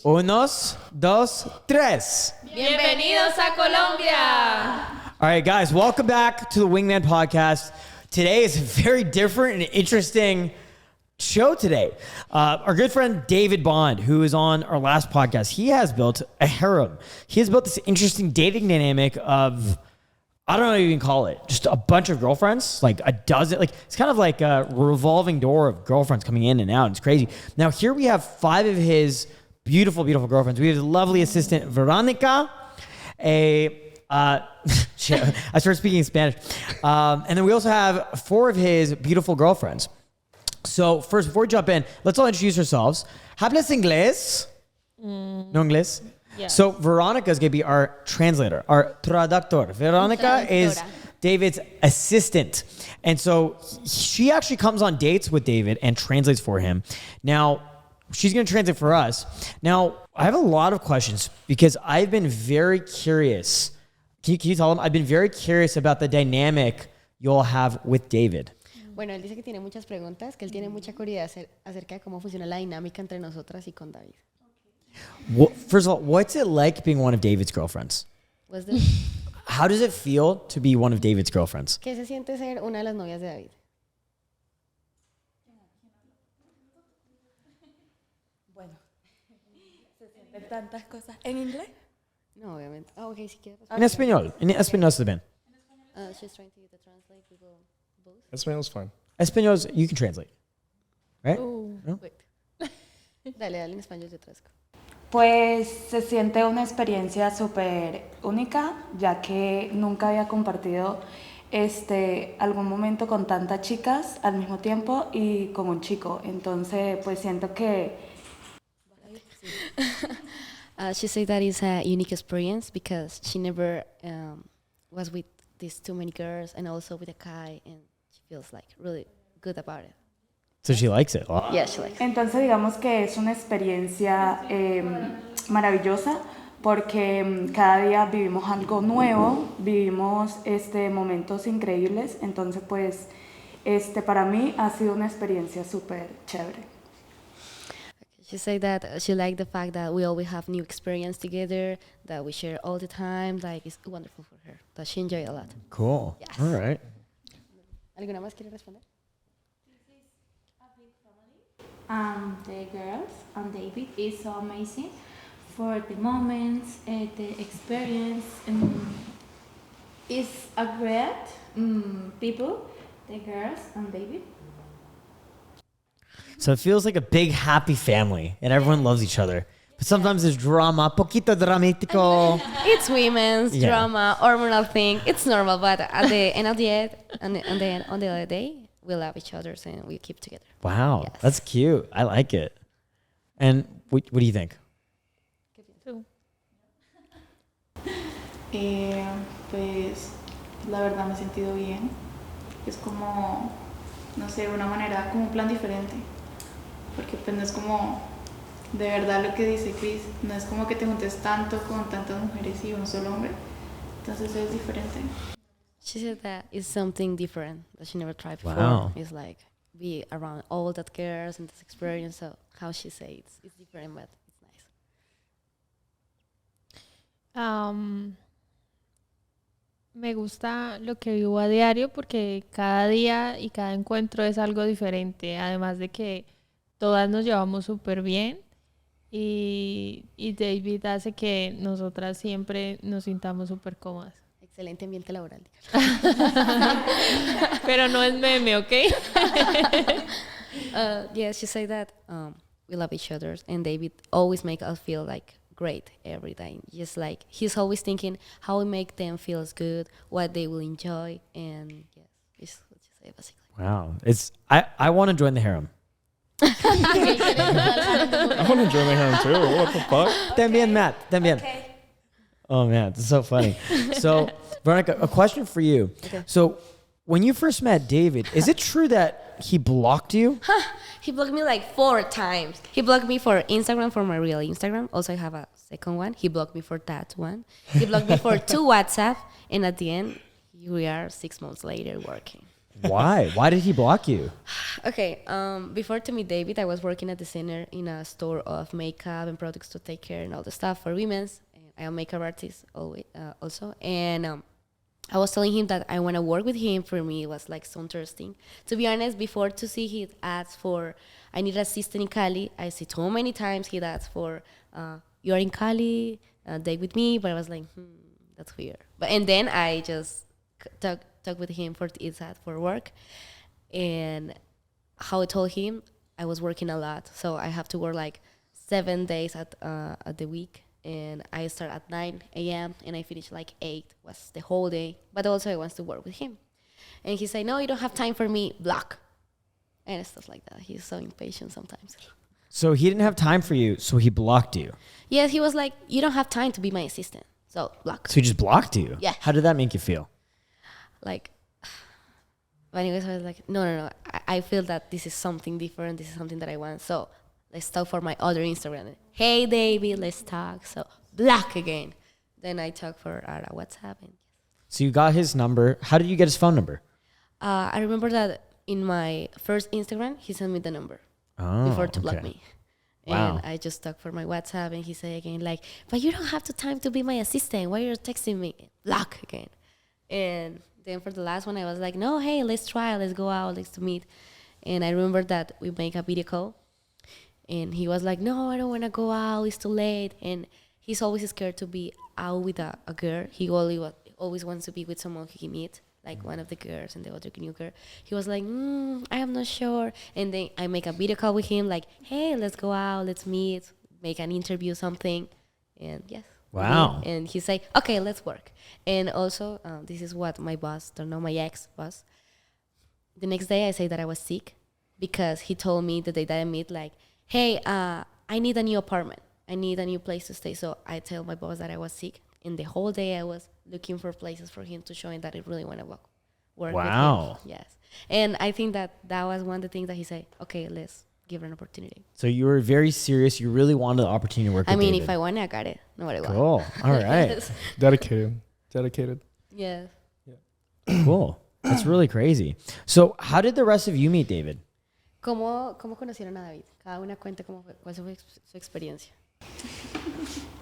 Unos, dos, tres. Bienvenidos a Colombia. All right, guys, welcome back to the Wingman Podcast. Today is a very different and interesting show today. Our good friend David Bond, who is on our last podcast, he has built a harem. He has built this interesting dating dynamic of, I don't know what you can call it, just a bunch of girlfriends, like a dozen. Like it's kind of like a revolving door of girlfriends coming in and out. It's crazy. Now here we have 5 of his beautiful, beautiful girlfriends. We have his lovely assistant Veronica, I started speaking in Spanish. And then we also have 4 of his beautiful girlfriends. So first, before we jump in, let's all introduce ourselves. ¿Hablas inglés? No inglés? Yeah. So Veronica is going to be our translator, our traductor. Veronica is David's assistant. And so she actually comes on dates with David and translates for him. Now, she's going to translate for us. Now, I have a lot of questions because I've been very curious. Can you tell them? I've been very curious about the dynamic you'll have with David. Bueno, él dice que tiene muchas preguntas, que él tiene mucha curiosidad acerca de cómo funciona la dinámica entre nosotras y con David. Well, first of all, what's it like being one of David's girlfriends? How does it feel to be one of David's girlfriends? ¿Qué se siente ser una de las novias de David? Bueno, se sienten tantas cosas. ¿En inglés? No, obviamente. Ok, si quieres. En español. En español está bien. She's trying to translate people both. Español's fine. Español, you can translate. Right? No? Wait. Dale en español, yo traduzco. Pues se siente una experiencia súper única, ya que nunca había compartido algún momento con tantas chicas al mismo tiempo y con un chico. Entonces, pues siento que... She said that it's a unique experience because she never was with these too many girls and also with a guy, and she feels like really good about it. So she likes it a lot. Yeah, she likes it. Entonces, digamos que es una experiencia maravillosa porque cada día vivimos algo nuevo, vivimos momentos increíbles. Entonces, pues, para mí ha sido una experiencia súper chévere. She said that she liked the fact that we always have new experience together, that we share all the time. Like, it's wonderful for her. That she enjoyed a lot. Cool. Yes. All right. ¿Alguna más quiere responder? The girls and David is so amazing for the moments, the experience. It's a great people, the girls and David. So it feels like a big, happy family, and everyone loves each other. But sometimes there's drama, poquito dramático. It's women's Yeah. drama, hormonal thing. It's normal, but at the end of the day, on the other day, we love each other and we keep together. Wow, Yes. that's cute. I like it. And what do you think? Pues la verdad me he sentido bien. Es como, no sé, una manera, como un plan diferente. Porque pues no es como de verdad lo que dice Chris. No es como que te juntes tanto con tantas mujeres y un solo hombre. Entonces es diferente. She said that it's something different that she never tried before. Wow. It's like be around all that girls and this experience. So how she says it's different, but it's nice. Me gusta lo que vivo a diario porque cada día y cada encuentro es algo diferente. Además de que todas nos llevamos súper bien y David hace que nosotras siempre nos sintamos súper cómodas. Excelente ambiente laboral. Pero no es meme, ¿ok? Yes, she said that we love each other and David always make us feel like great every time. Just like he's always thinking how we make them feel good, what they will enjoy, and yes, it's what you say basically. Wow, I want to join the harem. I want to join the harem too. What the fuck? También, Matt. También. Okay. Oh man, this is so funny. So, Veronica, a question for you. Okay. So, when you first met David, is it true that he blocked you? He blocked me like 4 times. He blocked me for Instagram, for my real Instagram. Also, I have a second one. He blocked me for that one. He blocked me for 2 WhatsApp. And at the end, we are 6 months later working. Why? Why did he block you? Okay, before to meet David, I was working at the center in a store of makeup and products to take care and all the stuff for women's. And I am a makeup artist always, also. And I was telling him that I want to work with him. For me, it was like so interesting. To be honest, before to see his ads for, I need an assistant in Cali, I see so many times he ads for, you're in Cali, date with me. But I was like, that's weird. And then I just talk with him for his ad for work. And how I told him, I was working a lot, so I have to work like 7 days at the week, and I start at 9 a.m. and I finish like 8. Was the whole day, but also I want to work with him. And he said, "No, you don't have time for me. Block," and stuff like that. He's so impatient sometimes. So he didn't have time for you, so he blocked you. Yes, he was like, "You don't have time to be my assistant, so block." So he just blocked you. Yeah. How did that make you feel? Like, but anyways, I was like, no. I feel that this is something different. This is something that I want. So let's talk for my other Instagram. Hey, David, let's talk. So block again. Then I talk for our WhatsApp. And So you got his number. How did you get his phone number? I remember that in my first Instagram, he sent me the number before to block me. Wow. And I just talked for my WhatsApp, and he said again, like, but you don't have the time to be my assistant. Why are you texting me? Block again. And then for the last one, I was like, no, hey, let's try. Let's go out. Let's meet. And I remember that we make a video call. And he was like, no, I don't want to go out. It's too late. And he's always scared to be out with a girl. He always wants to be with someone he meet, like one of the girls and the other new girl. He was like, I am not sure. And then I make a video call with him, like, hey, let's go out. Let's meet. Make an interview, something. And yes. Wow. And he said, okay, let's work. And also, this is what my boss, don't know, my ex-boss. The next day I say that I was sick because he told me the day that I meet, like, hey, I need a new apartment. I need a new place to stay. So I tell my boss that I was sick. And the whole day I was looking for places for him to show him that I really want to work with Wow. him. Yes. And I think that was one of the things that he said, okay, let's give her an opportunity. So you were very serious. You really wanted the opportunity to work with David. If I want it, I got it. No matter what. Cool. All right. Yes. Dedicated. Yes. Cool. That's really crazy. So how did the rest of you meet David? ¿Cómo conocieron a David? Cada una cuenta cuál fue su experiencia.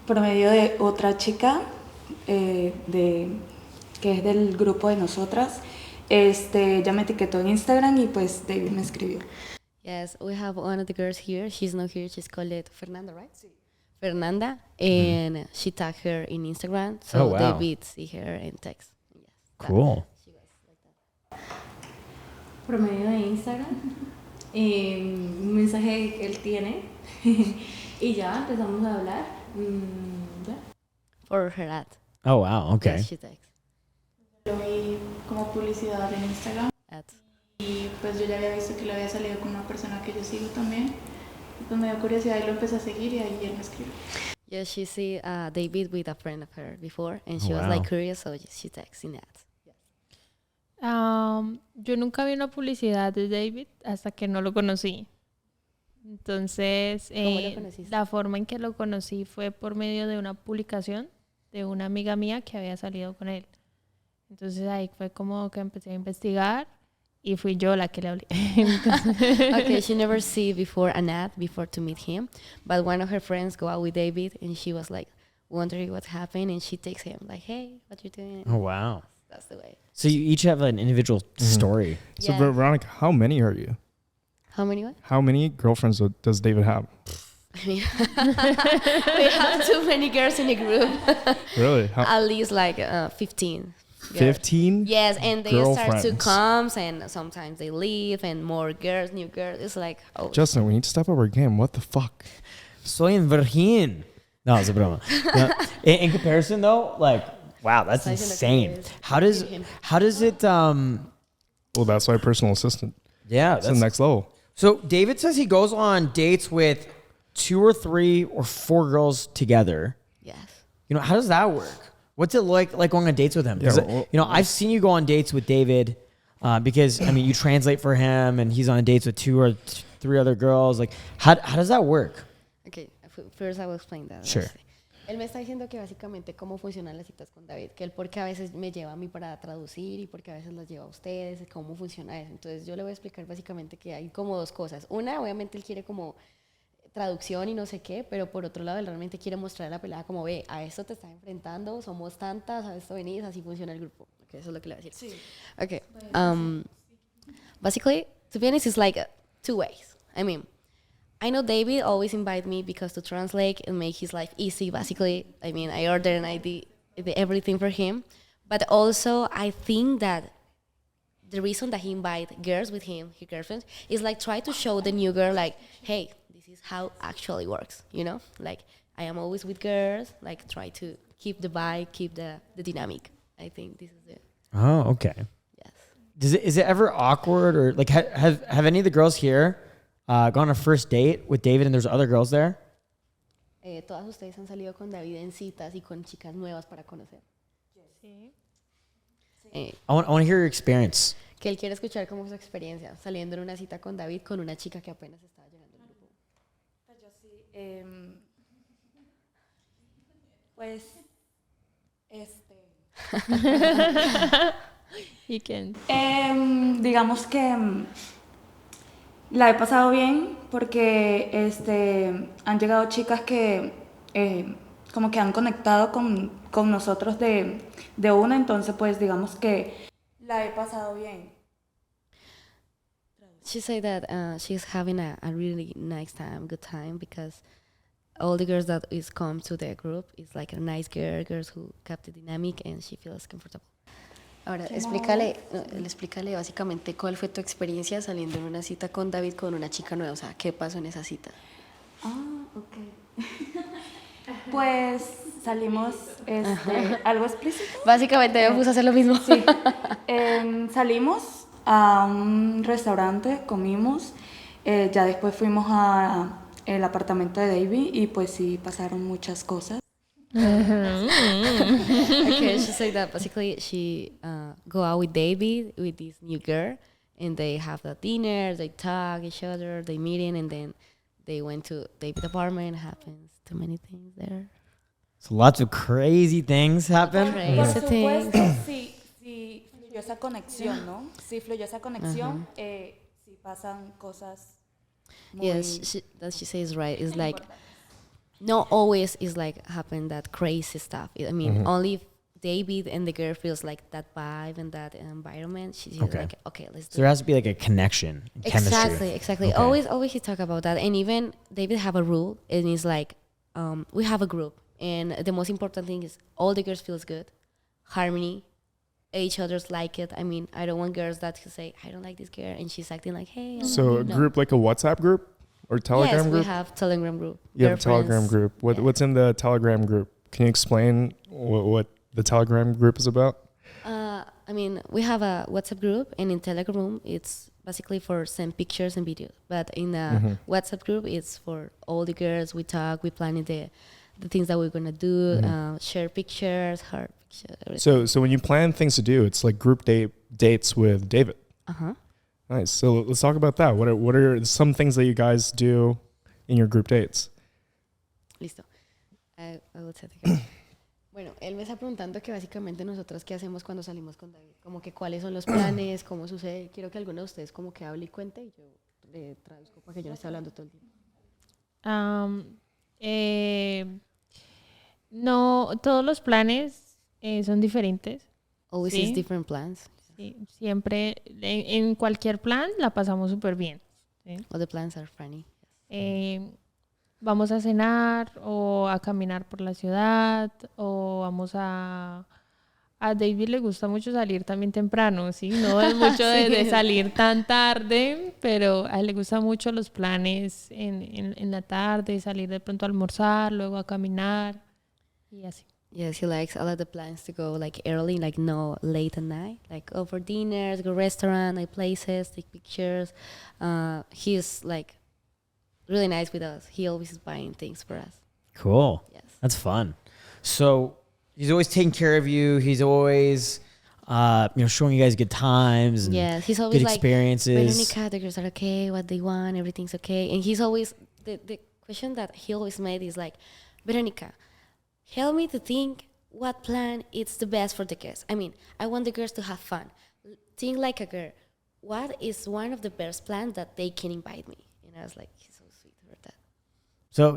Por medio de otra chica que es del grupo de nosotras. Ella me etiquetó en Instagram y pues David me escribió. Yes, we have one of the girls here. She's not here. She's called Fernanda, right? Sí. Fernanda, and she tagged her in Instagram. So wow. David see her and text. Yes, Cool. she was like that. Por medio de Instagram, un mensaje que él tiene y ya empezamos a hablar. Ya. For her ad. Oh, wow. Okay. Yes, she texts. Lo vi como publicidad en Instagram Ads. y pues yo ya había visto que le había salido con una persona que yo sigo también. Y pues me dio curiosidad y lo empecé a seguir y ahí él me escribió. Yeah, she see David with a friend of her before, and she was Wow. like curious, so she texts in ads. Yo nunca vi una publicidad de David hasta que no lo conocí. Entonces, ¿Cómo lo conociste? la forma en que lo conocí fue por medio de una publicación de una amiga mía que había salido con él. Entonces ahí fue como que empecé a investigar y fui yo la que le hablé. Okay, she never see before an ad before to meet him, but one of her friends go out with David, and she was like wondering what happened, and she takes him like, hey, what you doing? Oh, wow. That's the way. So you each have an individual story. So Yeah. Veronica, how many are you? How many what? How many girlfriends does David have? I mean, we have too many girls in the group. Really? How, At least like 15. girls. 15? Yes, and they start to Girlfriends. come, and sometimes they leave, and more girls, new girls. It's like, oh, Justin, we need to step up our game. What the fuck? Soy un virgin. No, it's a broma. No. In comparison, though, like, wow, that's Size and insane. appearance. How does it? Well, that's why personal assistant. Yeah, That's the that's next level. So David says he goes on dates with 2 or 3 or 4 girls together. yes. You know, how does that work? What's it like going on dates with him? 'Cause, Yeah, well- you know, I've seen you go on dates with David because, I mean, you translate for him and he's on dates with 2 or 3 other girls. Like, how does that work? Okay, first I will explain that. Sure. Let's see. Él me está diciendo que básicamente cómo funcionan las citas con David, que él porque a veces me lleva a mí para traducir y porque a veces las lleva a ustedes, cómo funciona eso. Entonces yo le voy a explicar básicamente que hay como dos cosas. Una, obviamente él quiere como traducción y no sé qué, pero por otro lado él realmente quiere mostrar a la pelada como ve, a esto te estás enfrentando, somos tantas, a esto venís, así funciona el grupo. Okay, eso es lo que le voy a decir. Sí. Okay. Basically, to be honest, it's like two ways. I mean, I know David always invite me because to translate and make his life easy. Basically, I mean, I order and I did everything for him. But also, I think that the reason that he invite girls with him, his girlfriends, is like try to show the new girl like, hey, this is how actually works. You know, like I am always with girls. Like try to keep the vibe, keep the dynamic. I think this is it. Oh, okay. Yes. Is it ever awkward or like have any of the girls here gone on a first date with David and there's other girls there? Todas ustedes han salido con David en citas y con chicas nuevas para conocer. Sí. I want to hear your experience. Que él quiere escuchar como su experiencia saliendo en una cita con David con una chica que apenas estaba llegando al grupo. Pues yo sí, pues, ¿Y quién? digamos que la he pasado bien porque han llegado chicas que como que han conectado con nosotros de una, entonces pues digamos que la he pasado bien. She said that she's having a really nice time, good time, because all the girls that is come to the group is like a nice girls who kept the dynamic and she feels comfortable. Ahora, explícale básicamente cuál fue tu experiencia saliendo en una cita con David con una chica nueva, o sea, ¿qué pasó en esa cita? Ok. Pues salimos, algo explícito. Básicamente me puse a hacer lo mismo. Sí. Salimos a un restaurante, comimos, ya después fuimos a el apartamento de David y pues sí pasaron muchas cosas. Okay, she said that basically she go out with David, with this new girl, and they have the dinner, they talk each other, they meeting, and then they went to David's apartment. Happens too many things there. So lots of crazy things happen. Crazy. Por Ese supuesto, sí fluyó esa conexión, ¿no? Sí fluyó esa conexión, sí pasan cosas muy... Yes, that she says right. It's like not always is like happen that crazy stuff. I mean, only if David and the girl feels like that vibe and that environment. She's like, okay, let's do So there has to be like a connection, chemistry. Exactly. Okay. Always he talk about that. And even David have a rule, and it's like, we have a group, and the most important thing is all the girls feels good, harmony, each other's like it. I mean, I don't want girls that say I don't like this girl, and she's acting like, hey. So a group like a WhatsApp group or Telegram yes, group? we have Telegram group. You have a Telegram group. What's in the Telegram group? Can you explain what the Telegram group is about? I mean, we have a WhatsApp group, and in Telegram, it's basically for send pictures and videos. But in the WhatsApp group, it's for all the girls. We talk, we plan the things that we're gonna do, share pictures, heart pictures. Everything. So when you plan things to do, it's like group dates with David. Nice. So let's talk about that. What are some things that you guys do in your group dates? Listo. I will say it again. Bueno, él me está preguntando que básicamente nosotros qué hacemos cuando salimos con David, como que cuáles son los planes, cómo sucede. Quiero que alguno de ustedes como que hable y cuente y yo le traduzco para que yo no esté hablando todo el tiempo. No, todos los planes son diferentes. Always Sí. is different plans. Sí, siempre, en cualquier plan la pasamos súper bien. ¿Sí? All the plans are funny. Vamos a cenar o a caminar por la ciudad o vamos a David le gusta mucho salir también temprano, ¿sí? No es mucho de salir tan tarde, pero a él le gustan mucho los planes en la tarde, salir de pronto a almorzar, luego a caminar y así. Yes, he likes all of the plans to go like early, like no late at night, like over dinners, go restaurant, like places, take pictures. He's like really nice with us. He always is buying things for us. Cool. Yes. That's fun. So he's always taking care of you. He's always, showing you guys good times and Yes, he's always good like, experiences. Veronica, the girls are okay, what they want, everything's okay. And he's always, the question that he always made is like, Veronica, help me to think what plan is the best for the girls. I mean, I want the girls to have fun. Think like a girl. What is one of the best plans that they can invite me? And I was like, he's so sweet for that. So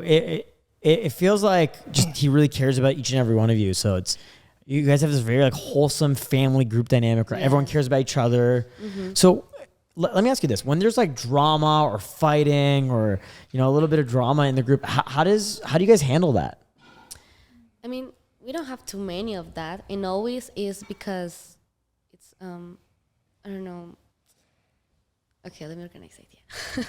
it feels like just he really cares about each and every one of you. So it's you guys have this very like wholesome family group dynamic where everyone cares about each other. So let me ask you this: when there's like drama or fighting or a little bit of drama in the group, how do you guys handle that? I mean, we don't have too many of that, and always is because it's I don't know. Okay, let me organize it.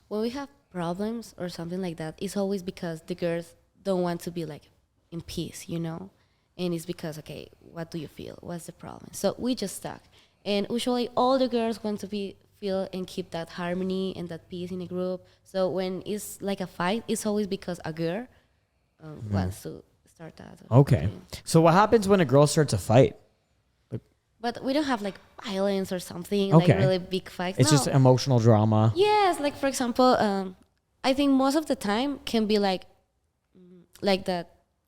When we have problems or something like that, it's always because the girls don't want to be like in peace, and it's because, okay, what do you feel? What's the problem? So we just talk, and usually all the girls want to feel and keep that harmony and that peace in a group. So when it's like a fight, it's always because a girl wants to start that. Okay. So what happens when a girl starts a fight? But we don't have like violence or something, Okay. like really big fights. It's No. just emotional drama. Yes, like for example, I think most of the time can be like that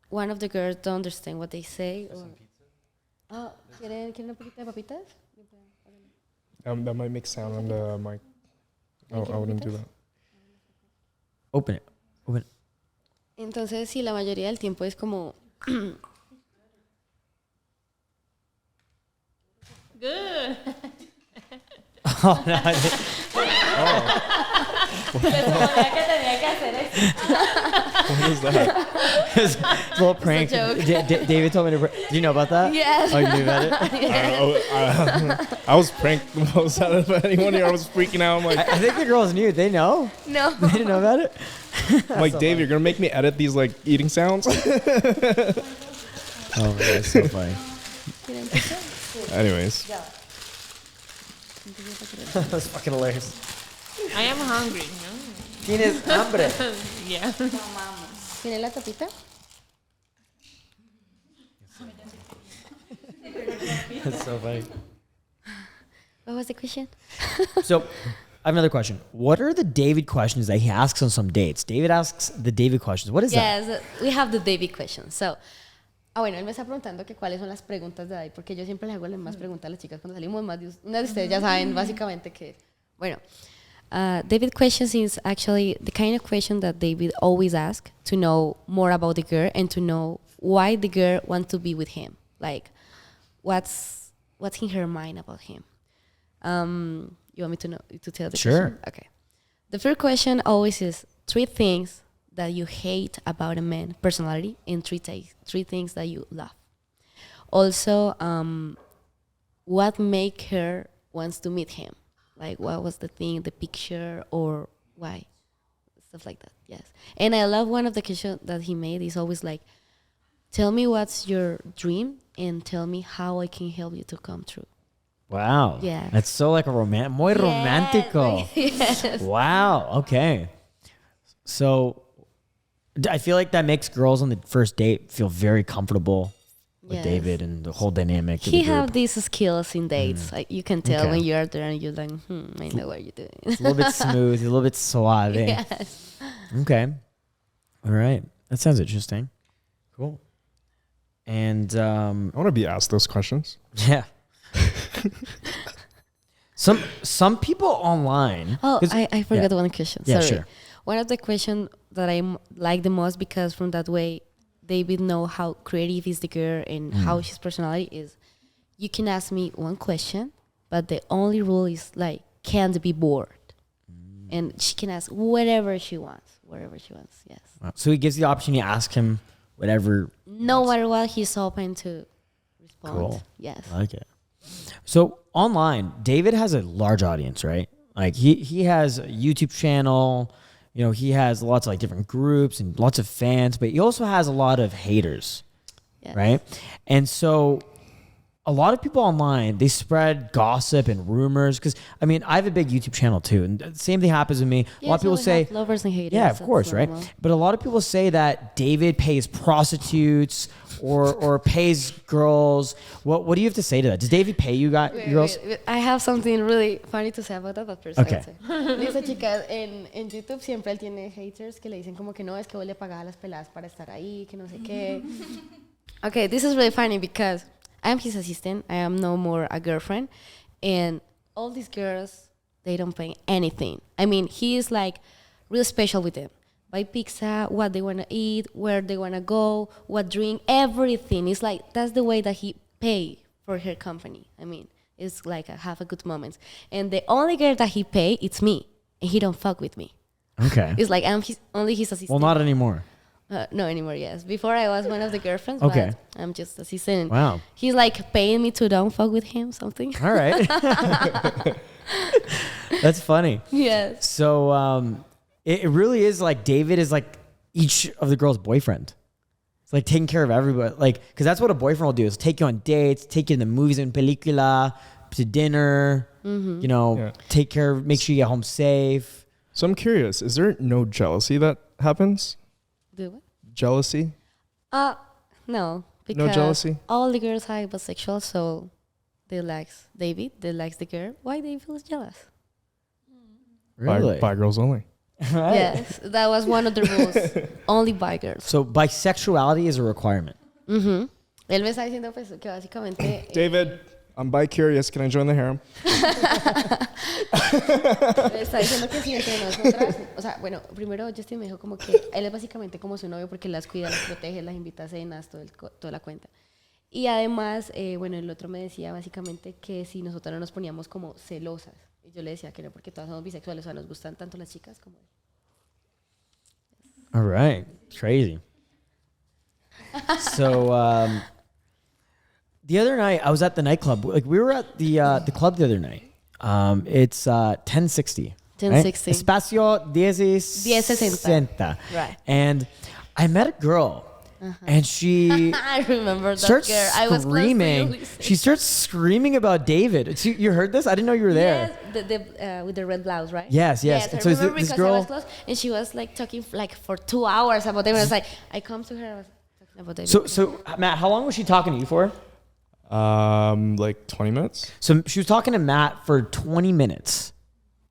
one of the girls don't understand what they say. Or, oh, ¿quieren un poquito de papitas? That might make sound on the mic. Oh, I wouldn't do that. Open it. Entonces, sí, la mayoría del tiempo es como... Good. Oh, no, What is that? it's a little prank. David told me to. Do you know about that? Yes. Oh, you knew about it? I was pranked the most out of anyone here. I was freaking out. I'm like, I think the girls knew. They know. No. They didn't know about it. I'm like, Dave, you're gonna make me edit these like eating sounds. Oh, man, that's so funny. Anyways, That's fucking hilarious. I am hungry. Tienes hambre. Yeah. ¿Tiene la tapita? That's so funny. What was the question? So, I have another question. What are the David questions that he asks on some dates? David asks the David questions. What is that? Yes, we have the David question. So, bueno, él me está preguntando que cuáles son las preguntas de ahí, porque yo siempre le hago las más preguntas a las chicas cuando salimos. Una de ustedes ya saben básicamente que, bueno, David questions is actually the kind of question that David always asks to know more about the girl and to know why the girl wants to be with him. Like, what's in her mind about him. You want me to tell the question? Okay. The first question always is 3 things that you hate about a man personality and 3 things that you love. Also, what make her wants to meet him? Like, what was the thing, the picture, or why? Stuff like that, yes. And I love one of the questions that he made is always like, tell me what's your dream and tell me how I can help you to come true. Wow. Yeah. That's so like a muy romántico. Yes. Wow. Okay. So I feel like that makes girls on the first date feel very comfortable with Yes. David and the whole dynamic. of the He group. have these skills in dates. Like you can tell Okay. when you're there and you're like, I know what you're doing. It's a little bit smooth, a little bit suave. Yes. Okay. All right. That sounds interesting. Cool. And I want to be asked those questions. yeah. Some people online. Oh, 'cause- I forgot yeah. one question. Yeah, Sorry. sure. One of the questions that I like the most because from that way David know how creative is the girl and how she's personality is. You can ask me one question, but the only rule is like can't be bored, and she can ask whatever she wants, Yes. Wow. So he gives the option to ask him whatever. No matter what, he's open to respond. Cool. Yes. I like it. So online, David has a large audience, right? Like he has a YouTube channel. You know, he has lots of like different groups and lots of fans, but he also has a lot of haters, Yes. right? And so a lot of people online, they spread gossip and rumors because, I mean, I have a big YouTube channel too, and the same thing happens with me. A lot of people say, lovers and haters. yeah, of course, right? But a lot of people say that David pays prostitutes or pays girls. What do you have to say to that? Does David pay you guys, girls? Wait. I have something really funny to say about that, but first Okay. Dice, chicas, en YouTube siempre él tiene haters que le dicen como que no, es que vos le pagás a las peladas para estar ahí, que no sé qué. Okay, this is really funny because I am his assistant. I am no more a girlfriend. And all these girls, they don't pay anything. I mean, he is like real special with them. Buy pizza, what they want to eat, where they want to go, what drink, everything. It's like, that's the way that he pay for her company. I mean, it's like have a good moments. And the only girl that he pay, it's me. And he don't fuck with me. Okay. It's like I'm only his assistant. Well, not anymore. No anymore, yes. Before I was one of the girlfriends, Okay. but I'm just assistant. Wow. He's like paying me to don't fuck with him, something. All right. That's funny. Yes. So it really is like David is like each of the girls' boyfriend. It's like taking care of everybody. Like, because that's what a boyfriend will do is take you on dates, take you to the movies and película, to dinner, you know, take care of, make sure you get home safe. So I'm curious, is there no jealousy that happens? Do what? Jealousy? No. Because No jealousy? all the girls are bisexual, so they likes David, they likes the girl. Why they feel jealous? Really? Bi girls only. Right. Yes, that was one of the rules. Only bi girls. So bisexuality is a requirement. Él me está diciendo pues que básicamente David, I'm bi-curious. Can I join the harem? me está diciendo que si entre nosotras, o sea, bueno, primero Justin me dijo como que él es básicamente como su novio porque las cuida, las protege, las invita a cenas, toda la cuenta. Y además, bueno, el otro me decía básicamente que si nosotros no nos poníamos como celosas. Y yo le decía que no, porque todas somos bisexuales, o sea, nos gustan tanto las chicas como él. All right. Crazy. So the other night I was at the nightclub. Like we were at the club the other night. It's 1060. 1060. Right? Espacio 1060. Right. And I met a girl. And she I remember that starts girl. I was close to screaming. you. She starts screaming about David. So you heard this? I didn't know you were there. Yes, with the red blouse, right? Yes. I And so remember this because girl. I was close, and she was like talking like for 2 hours about David. I was like, I come to her, I was talking about David. So Matt, how long was she talking to you for? Like 20 minutes. So she was talking to Matt for 20 minutes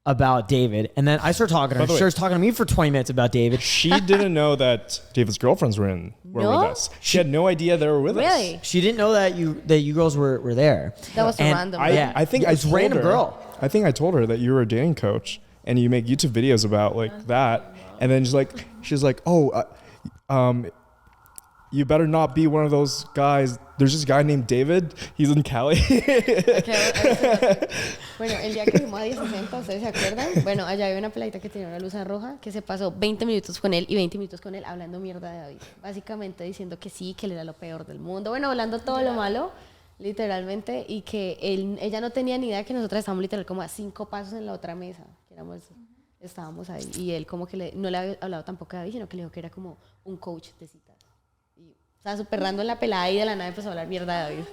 about David, and then I started talking to her. By the way- She was talking to me for 20 minutes about David. She didn't know that David's girlfriends were with No? us. She had no idea they were with us. Really? She didn't know that you girls were there. That was And random. Yeah, I think I it's told random her, girl. I think I told her that you were a dating coach and you make YouTube videos about like that. And then she's like, oh, you better not be one of those guys. There's this guy named David. He's in Cali. Bueno, el día que fuimos a 1060, ¿ustedes se acuerdan? Bueno, allá había una peladita que tenía una luz roja que se pasó 20 minutos con él y 20 minutos con él hablando mierda de David. Básicamente diciendo que sí, que él era lo peor del mundo. Bueno, hablando todo lo malo, literalmente, y que ella no tenía ni idea que nosotras estábamos literal como a 5 pasos en la otra mesa. Que estábamos ahí. Y él como que no le había hablado tampoco a David, sino que le dijo que era como un coach de citas. Y estaba súper random la pelada y de la nada empezó a hablar mierda de David.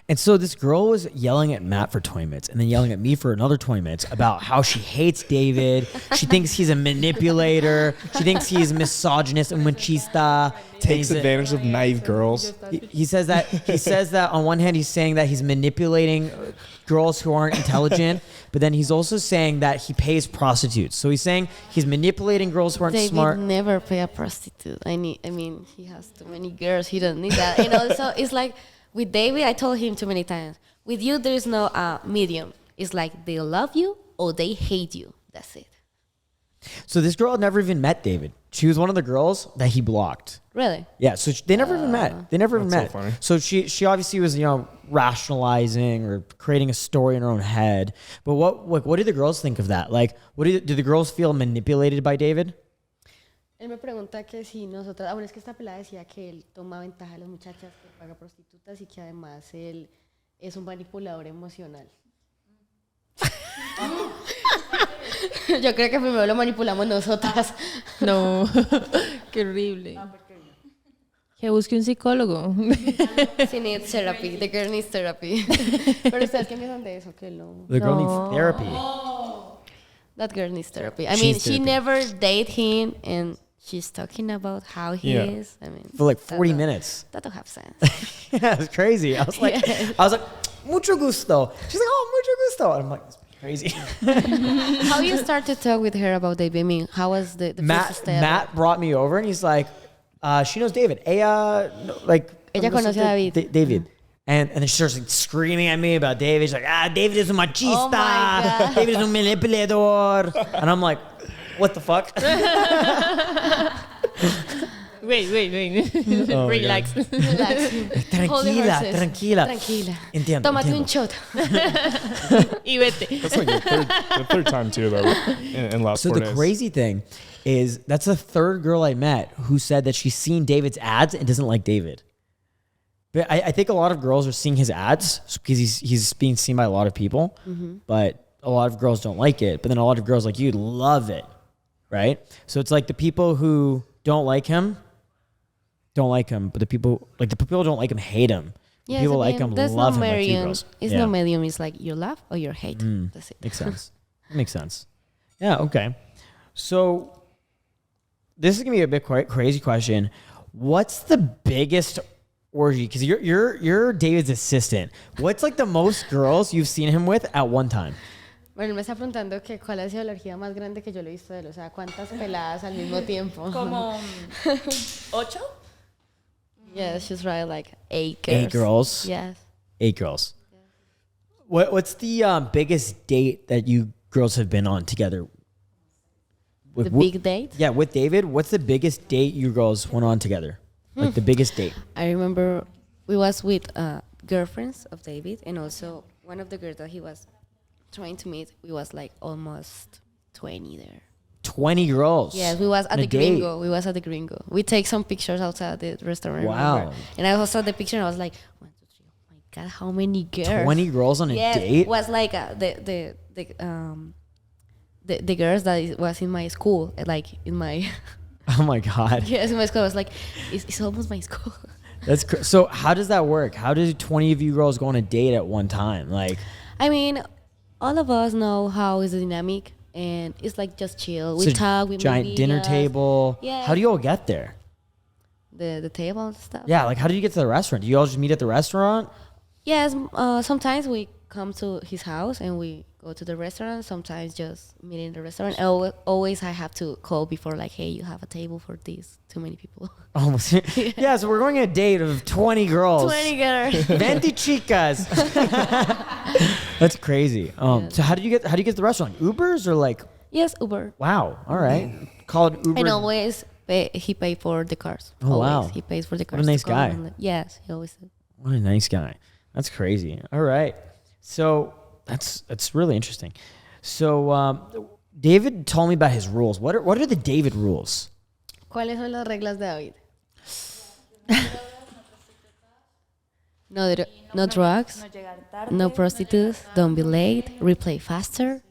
And so this girl was yelling at Matt for 20 minutes and then yelling at me for another 20 minutes about how she hates David. She thinks he's a manipulator. She thinks he's misogynist and machista. Takes advantage of naive girls. He says that on one hand he's saying that he's manipulating girls who aren't intelligent, but then he's also saying that he pays prostitutes. So he's saying he's manipulating girls who aren't David smart. never pay a prostitute. I mean, he has too many girls. He doesn't need that. So it's like with David, I told him too many times. With you, there is no medium. It's like they love you or they hate you. That's it. So this girl had never even met David. She was one of the girls that he blocked. Really? Yeah, so they never even met. They never even That's so met. funny. So she obviously was, rationalizing or creating a story in her own head. But what did the girls think of that? Like, did the girls feel manipulated by David? Él me pregunta que si nosotros, bueno, es que esta pelada decía que él toma ventaja de las muchachas, que paga prostitutas y que además él es un manipulador emocional. Yo creo que primero lo manipulamos nosotras. No, qué horrible. Que busque un psicólogo. She needs therapy. The girl needs therapy. Pero ustedes qué piensan de eso, que lo... The girl No. needs therapy. That girl needs therapy. I She mean, needs she therapy. never date him, and she's talking about how he Yeah. is. I mean, For like that 40 don't- minutes. That don't have sense. Yeah, it's crazy. I was like, mucho gusto. She's like, oh, mucho gusto. And I'm like, it's crazy. How you start to talk with her about David? I mean, how was the first step? Matt brought me over and he's like, she knows David. Ella, like, Ella conoce a David. David. And then she starts like, screaming at me about David. She's like, David is un machista. Oh my God. David is un manipulador. And I'm like, what the fuck? Wait. Oh, Relax. Relax. Hold your Tranquila, horses. tranquila. Tranquila. Entiendo, Tómate entiendo. un shot. Y vete. That's like the third time too, though, in last So 4 the days. crazy thing is that's the third girl I met who said that she's seen David's ads and doesn't like David. But I think a lot of girls are seeing his ads because he's being seen by a lot of people, but a lot of girls don't like it. But then a lot of girls like you love it, right? So it's like the people who don't like him, but the people who don't like him hate him. The Yes, people I like mean, him there's love no him like you medium. girls. It's Yeah. no medium. It's like you love or you hate. That's it. Makes sense. Makes sense. Yeah. Okay. So this is gonna be a bit quite crazy question. What's the biggest orgy? Because you're David's assistant. What's like the most girls you've seen him with at one time? Bueno, él me está preguntando que cuál ha sido la orgía más grande que yo le he visto de él. O sea, cuántas peladas al mismo tiempo. Como 8. Yes, she's right. Like 8 girls. 8 girls. Yes. 8 girls. What's the biggest date that you girls have been on together? The big date. Yeah, with David. What's the biggest date you girls went on together? Like the biggest date. I remember we was with girlfriends of David, and also one of the girls that he was trying to meet. We was like almost 20 there. 20 girls. Yes, we was on at a the date. Gringo. We was at the Gringo. We take some pictures outside the restaurant. Wow. remember? And I saw the picture and I was like, 1, 2, 3. Oh my God, how many girls? 20 girls on a Yes, date? was like the girls that was in my school, like in my Oh my God. yes, in my school. I was like, it's almost my school. That's so how does that work? How do 20 of you girls go on a date at one time? Like, I mean, all of us know how is the dynamic, and it's like just chill. We it's a talk, we giant maybe dinner just- table. Yeah. How do you all get there? The table and stuff. Yeah, like how do you get to the restaurant? Do you all just meet at the restaurant? Yes, sometimes we come to his house and we go to the restaurant. Sometimes just meet in the restaurant. Always I have to call before, like, hey, you have a table for these too many people. Almost. Yeah, so we're going on a date of 20 girls. 20 girls. 20 chicas. That's crazy. Yeah. So how do you get to the restaurant? Ubers or like, Yes, Uber. wow, all right. Call it Uber. And always he pay for the cars. Oh, always. wow. He pays for the What a cars. to nice come guy. and yes, he always did. What a nice guy. That's crazy. All right. So that's really interesting. So David told me about his rules. What are the David rules? ¿Cuáles son las reglas de David? No drugs, No llegar tarde. no prostitutes, don't be late, replay faster,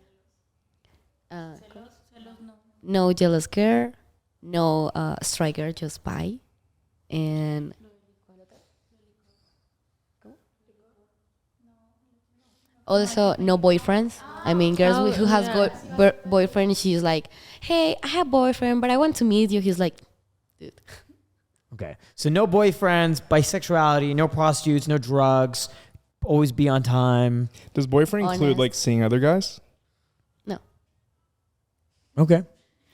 no jealous girl, no striker, just buy, and also no boyfriends. I mean, girls who has boyfriend, she's like, hey, I have boyfriend, but I want to meet you. He's like, dude. Okay. So no boyfriends, bisexuality, no prostitutes, no drugs, always be on time. Does boyfriend include Honest. like seeing other guys? No. Okay.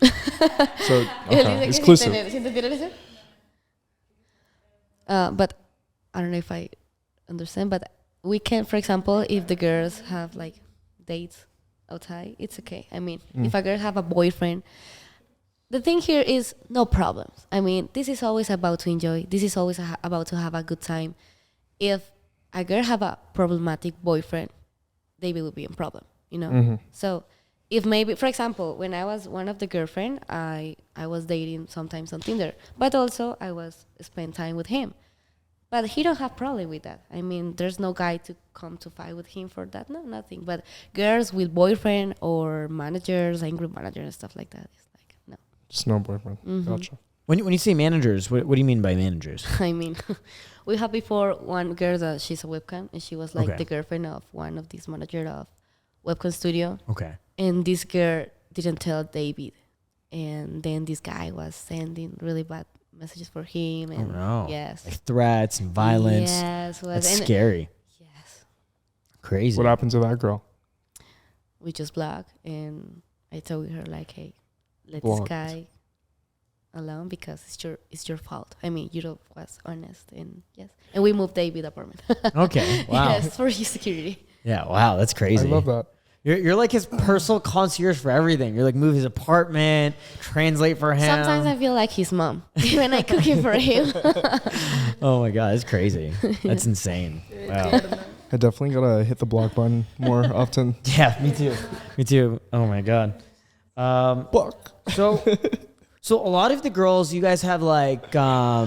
So okay, exclusive. But I don't know if I understand, but we can, for example, if the girls have like dates outside, it's okay. I mean, if a girl have a boyfriend, the thing here is no problems. I mean, this is always about to enjoy. This is always about to have a good time. If a girl have a problematic boyfriend, they will be in problem, you know? So if maybe, for example, when I was one of the girlfriend, I was dating sometimes on Tinder, but also I was spend time with him. But he don't have problem with that. I mean, there's no guy to come to fight with him for that. No, nothing. But girls with boyfriend or managers, angry manager and stuff like that, it's like, no. Just no boyfriend. Gotcha. When you say managers, what do you mean by managers? I mean, we had before one girl that she's a webcam, and she was like Okay. the girlfriend of one of these manager of webcam studio. Okay. And this girl didn't tell David, and then this guy was sending really bad messages for him. And no. yes, Like threats and violence. Yes, That's and scary. yes, Crazy. What happened to that girl? we just blocked, and I told her like, hey, let Blocked. this guy alone because it's your fault. I mean, you was honest, and yes, and we moved David apartment. Okay. Wow. Yes, for his security. Yeah. Wow. That's crazy. I love that. You're like his personal concierge for everything. You're like move his apartment, translate for him. Sometimes I feel like his mom when I cooking for him. Oh my god, that's crazy. That's insane. Wow. I definitely gotta hit the block button more often. Yeah, me too. Me too. Oh my god. Block. So a lot of the girls you guys have like a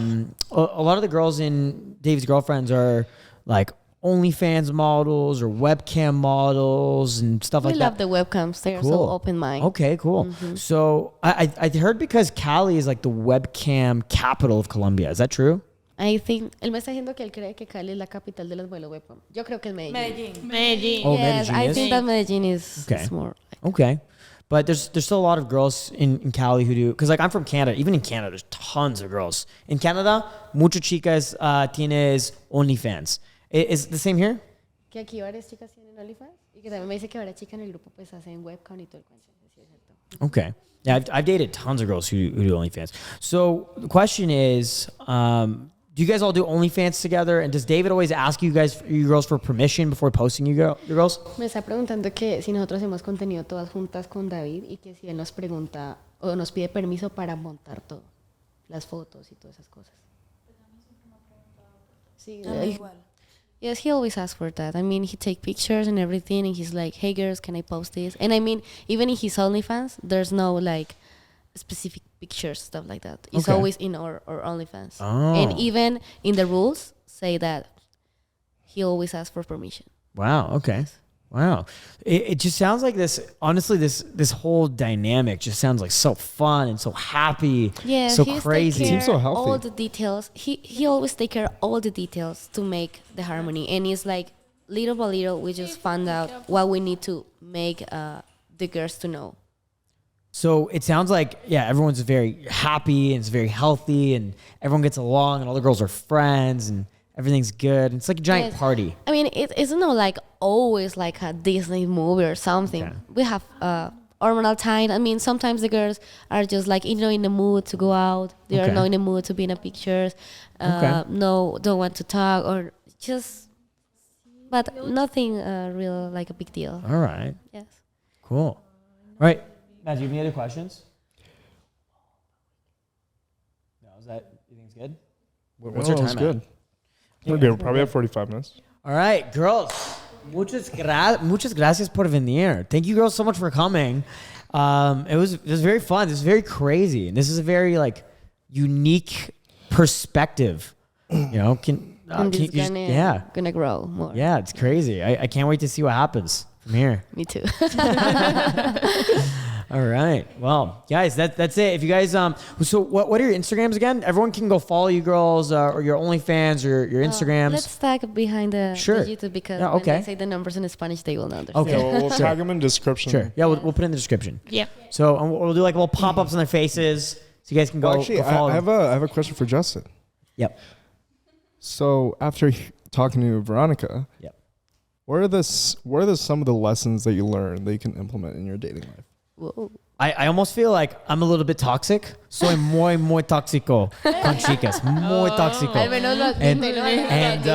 lot of the girls in Dave's girlfriends are like OnlyFans models or webcam models and stuff We like love that. the webcams. They're Cool. so open mind. Okay, cool. So I heard because Cali is like the webcam capital of Colombia. Is that true? I think, él me está diciendo que él cree que Cali es la capital de los vuelos webcam. Yo creo que es Medellín. Medellín. Oh, Yes, Medellín I is? think that Medellín is, Okay. is more. Okay. But there's still a lot of girls in Cali who do, because like I'm from Canada. Even in Canada, there's tons of girls. In Canada, muchas chicas tienes OnlyFans. Is it the same here? Que aquí varias chicas tienen OnlyFans y que también me dice que varias chicas en el grupo pues hacen webcam y todo el cuento. Sí, es cierto. Okay. Yeah, I've dated tons of girls who do OnlyFans. So the question is, do you guys all do OnlyFans together? And does David always ask you girls for permission before posting your girls? Me está preguntando que si nosotros hacemos contenido todas juntas con David y que si él nos pregunta o nos pide permiso para montar todo, las fotos y todas esas cosas. Sí, yes, he always asks for that. I mean, he take pictures and everything, and he's like, "Hey, girls, can I post this?" And I mean, even in his OnlyFans, there's no like specific pictures, stuff like that. It's Okay. always in our OnlyFans. Oh. And even in the rules say that he always asks for permission. Wow. Okay. Wow. It just sounds like this. Honestly, this whole dynamic just sounds like so fun and so happy. Yeah, So he's crazy. Take Seems care so healthy. all the details. He always take care of all the details to make the harmony, and it's like little by little we just found out what we need to make the girls to know. So it sounds like, yeah, everyone's very happy and it's very healthy and everyone gets along and all the girls are friends and everything's good. It's like a giant Yes. party. I mean, it isn't like always like a Disney movie or something. Okay. We have hormonal time. I mean, sometimes the girls are just like in the mood to go out. They Okay. are not in the mood to be in a pictures. Okay. No, don't want to talk or just, but nothing real like a big deal. All right. Yes. Cool. All right. Matt, do you have any other questions? No, is that, you think it's good? What's our Oh, time it's at? good. We're good. Probably have 45 minutes. All right, girls. Muchas gracias por venir. Thank you, girls, so much for coming. It was very fun. This is very crazy, and this is a very like unique perspective. You know, can And you it's just- yeah, gonna grow more. yeah, it's crazy. I can't wait to see what happens from here. Me too. All right. Well, guys, that's it. If you guys so what are your Instagrams again? Everyone can go follow you girls or your OnlyFans or your Instagrams. Let's tag behind the Sure. YouTube because Yeah, when okay. I say the numbers in Spanish, they will not understand. Okay. Yeah, we'll tag them in the description. Sure. Yeah, we'll put it in the description. Yeah. So and we'll do like little pop-ups on their faces so you guys can go, Well, actually, go follow I them. have a question for Justin. Yep. So after talking to Veronica, Yep. what are some of the lessons that you learned that you can implement in your dating life? Whoa. I almost feel like I'm a little bit toxic. Soy muy tóxico con chicas. Muy tóxico. Al menos lo And, admite, ¿no? and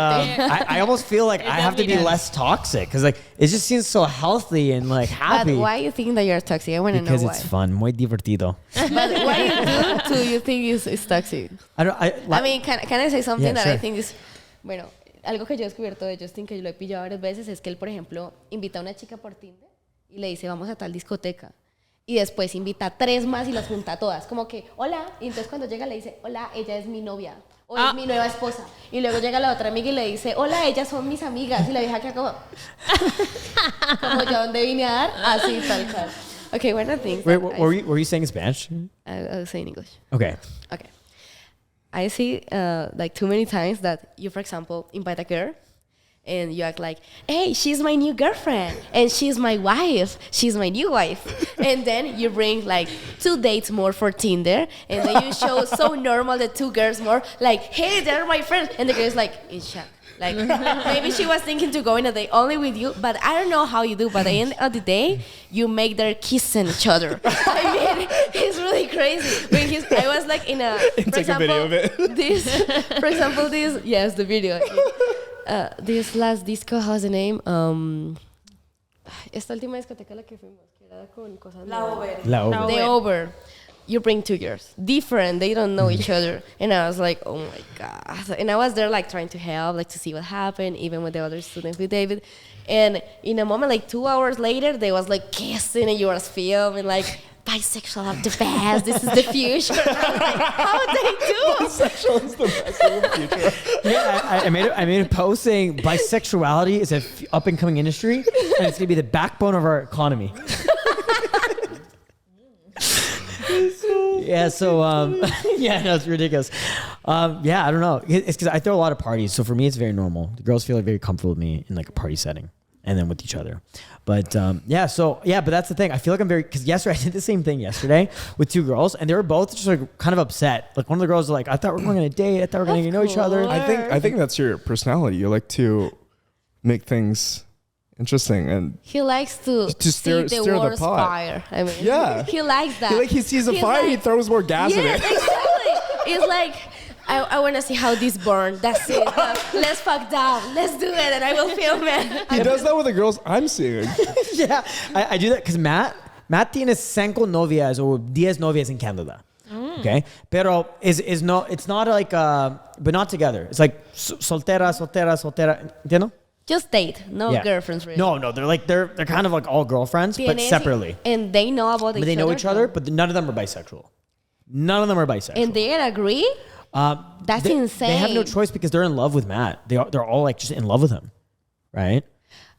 I almost feel like I have to be less toxic because like it just seems so healthy and like But happy. why you think that you're toxic? I want to know Because why. it's fun. Muy divertido. But why do you think is toxic? I mean, can I say something Yeah, that sure. I think is... Bueno, algo que yo he descubierto de Justin, que yo lo he pillado varias veces, es que él, por ejemplo, invita a una chica por Tinder y le dice, vamos a tal discoteca. Y después invita a 3 más y las junta a todas. Como que, hola. Y entonces cuando llega le dice, hola, ella es mi novia. O es mi nueva esposa. Y luego llega la otra amiga y le dice, hola, ellas son mis amigas. Y la vieja queda como... como yo donde vine a dar, así tal cual. Okay, one of the things... Wait, that I- were you saying in Spanish? I'll say in English. Okay. Okay. I see like too many times that you, for example, invite a girl and you act like, hey, she's my new girlfriend and she's my wife. She's my new wife. And then you bring like 2 dates more for Tinder and then you show so normal the 2 girls more like, hey, they're my friends. And the girl's like in shock. Like maybe she was thinking to go on a date only with you, but I don't know how you do. But at the end of the day, you make them kissing each other. I mean, it's really crazy. When I was like in a, for example, a video of it. Yes, the video. This last disco, how's the name? Esta última discoteca a la que fuimos, que era con cosas. La Over. The Over. You bring 2 girls, different, they don't know each other. And I was like, oh my God. And I was there like trying to help, like to see what happened, even with the other students with David. And in a moment, like 2 hours later, they was like kissing and you was filming like, bisexual are the best, this is the future. I'm like, how they do? Bisexual is the best in the future. Yeah, I made a post saying bisexuality is an up and coming industry and it's gonna be the backbone of our economy. Yeah, so yeah, no, it's ridiculous. Yeah, I don't know. It's because I throw a lot of parties, so for me, it's very normal. The girls feel like very comfortable with me in like a party setting, and then with each other. But but that's the thing. I feel like I'm very because yesterday I did the same thing yesterday with 2 girls, and they were both just like kind of upset. Like one of the girls was like, "I thought we were going on a date. I thought we were going to know each other." I think that's your personality. You like to make things interesting and He likes to stir see the the world's pot. fire. I mean, Yeah. he likes that. he sees a He's fire, he like- throws more gas in Yes, it. exactly. It's like, I want to see how this burns. That's it. Let's fuck down. Let's do it, and I will film it. He does that with the girls I'm seeing. Yeah, I do that because Matt tiene 5 novias or 10 novias in Canada. Okay, pero is no, it's not like but not together. It's like soltera, ¿entiendo? Just date, no Yeah. girlfriends really. No, they're kind of like all girlfriends, but Tienes- separately. And they know about But they know each other, but none of them are bisexual. None of them are bisexual. And they agree? That's they, insane. They have no choice because they're in love with Matt. They're all like just in love with him, right?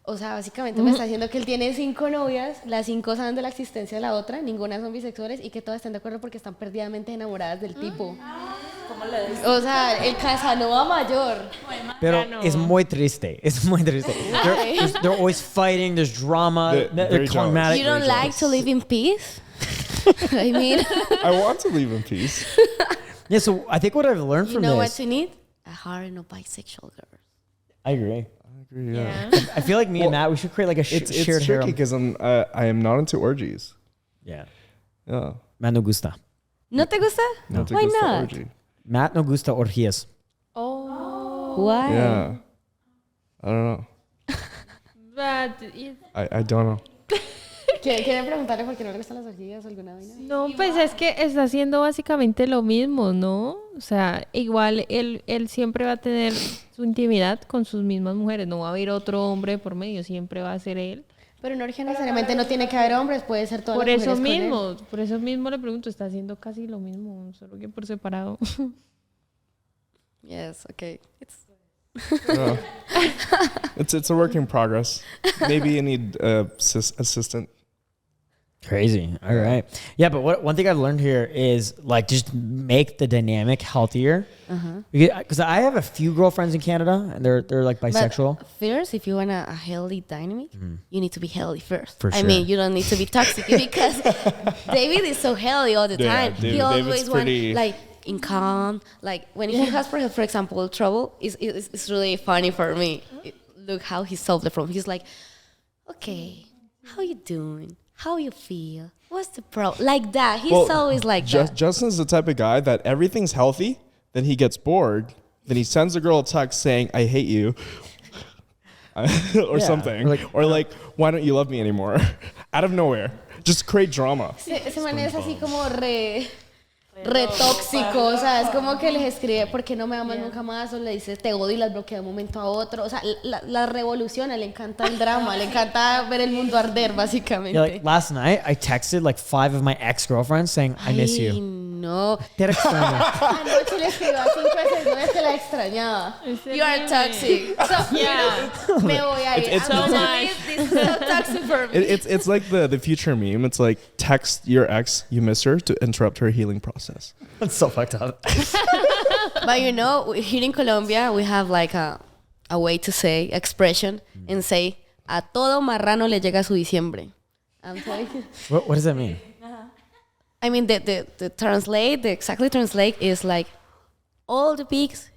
O sea, básicamente me está diciendo que él tiene 5 novias, las 5 saben de la existencia de la otra, ninguna son bisexuales y que todas están de acuerdo porque están perdidamente enamoradas del tipo. O sea, el Casanova mayor. Pero es muy triste. Es muy triste. They're always fighting. There's drama. They're They're very climatic. You don't like to live in peace? I mean, I want to leave in peace. Yeah, so I think what I've learned you from know what this. you need? A harem of bisexual girls. I agree. Yeah. I feel like me and Matt, we should create like a It's shared tricky harem. because I am not into orgies. Yeah. Yeah. Matt no gusta. ¿No te gusta? No te Why gusta not? orgy. Matt no gusta orgías. Oh, Why? Yeah. I don't know. but it- I don't know. ¿Quieren preguntarle por qué no le gustan las orgías o alguna vaina? no, pues es que está haciendo básicamente lo mismo, ¿no? O sea, igual él siempre va a tener su intimidad con sus mismas mujeres, no va a haber otro hombre por medio, siempre va a ser él. Pero en orgía necesariamente no tiene que haber hombres, puede ser todas las mujeres con él. Por eso mismo le pregunto, está haciendo casi lo mismo, solo que por separado. Yes, okay. Yeah. It's a work in progress. Maybe you need a assistant. Crazy. All right. Yeah, but one thing I've learned here is like just make the dynamic healthier. Because I have a few girlfriends in Canada, and they're like bisexual. But first, if you want a healthy dynamic, you need to be healthy first. For I sure. mean, you don't need to be toxic because David is so healthy all the Yeah, time. David- He always David's wants pretty- like in calm. Like when he has, for example, trouble, it's really funny for me. Look how he solved the problem. He's like, okay, how you doing? How you feel? What's the problem? Like that. He's always like that. Justin's the type of guy that everything's healthy, then he gets bored, then he sends a girl a text saying, I hate you. Or something. Or like, why don't you love me anymore? Out of nowhere. Just create drama. Ese man es así como re tóxico, o sea, es como que les escribe ¿por qué no me amas nunca más? O le dice te odio y las bloquea de un momento a otro, o sea, la revoluciona, le encanta el drama, le encanta ver el mundo arder básicamente. Yeah, like last night, I texted like 5 of my ex-girlfriends saying, I miss Ay, you. no. Te extraño. Anoche le escribió a 5 veces que la extrañaba. You are toxic. So, Yeah. me voy a ir. It's- I'm so gonna leave. This is so toxic for me. It's like the future meme. It's like text your ex you miss her to interrupt her healing process. That's so fucked up. But you know, here in Colombia, we have like a way to say, expression, and say, a todo marrano le llega su diciembre. I'm sorry. What does that mean? I mean, the exactly translate is like, all the pigs,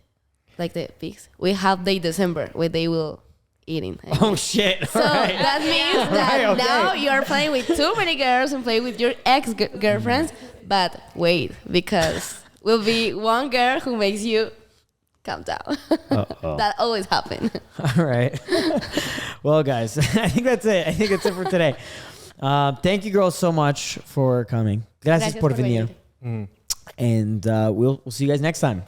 like the pigs, we have the December where they will eating. Oh shit! So that means that now you are playing with too many girls and play with your ex-girlfriends. But wait, because will be one girl who makes you calm down. That always happens. All right. Well, guys, I think that's it. I think that's it for today. Thank you, girls, so much for coming. Gracias por venir. And we'll see you guys next time.